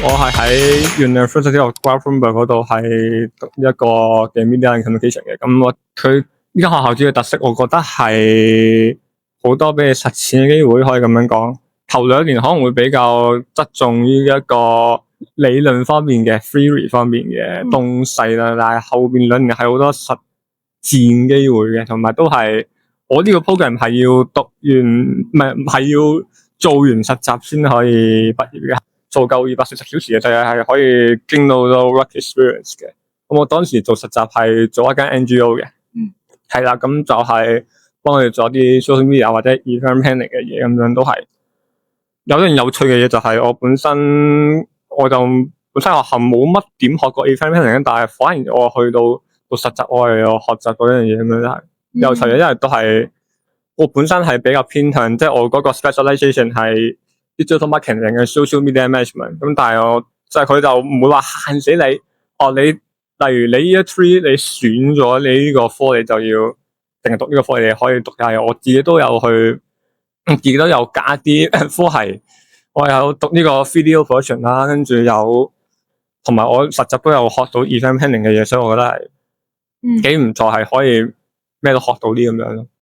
我係喺 University of Gothenburg 嗰度係讀一個嘅 Media and Communication 嘅。咁佢呢間學校主要特色，我覺得係好多俾你實踐嘅機會，可以咁樣講。頭2年可能會比較側重於一個理論方面嘅 theory 方面嘅東西啦，但係後邊2年係好多實戰機會嘅，同埋都係我呢個 program 係要讀完，唔係要做完實習先可以畢業嘅。做夠240小時嘅就係可以經到 work experience 嘅。咁我當時做實習係做一間 NGO 嘅，係啦，咁就係幫佢哋做啲 social media 或者 event planning 嘅嘢，咁樣都係有一樣有趣嘅嘢，就係我本身學校冇乜點學過 event planning，但係反而我去到做實習，我係有學習嗰樣嘢，咁樣都係有趣嘅，因為都係我本身係比較偏向，即係我嗰個 specialization 係digital marketing 嘅 social media management， 咁但係我即係佢就唔會話限死你，你例如你 year 3你選咗你呢個科，你就要淨係讀呢個科，你可以讀。但係我自己都有加啲科系，我有讀呢個 video production 啦，跟住同埋我實習都有學到 event planning 嘅嘢，所以我覺得係幾唔錯，係可以咩都學到啲咁樣咯。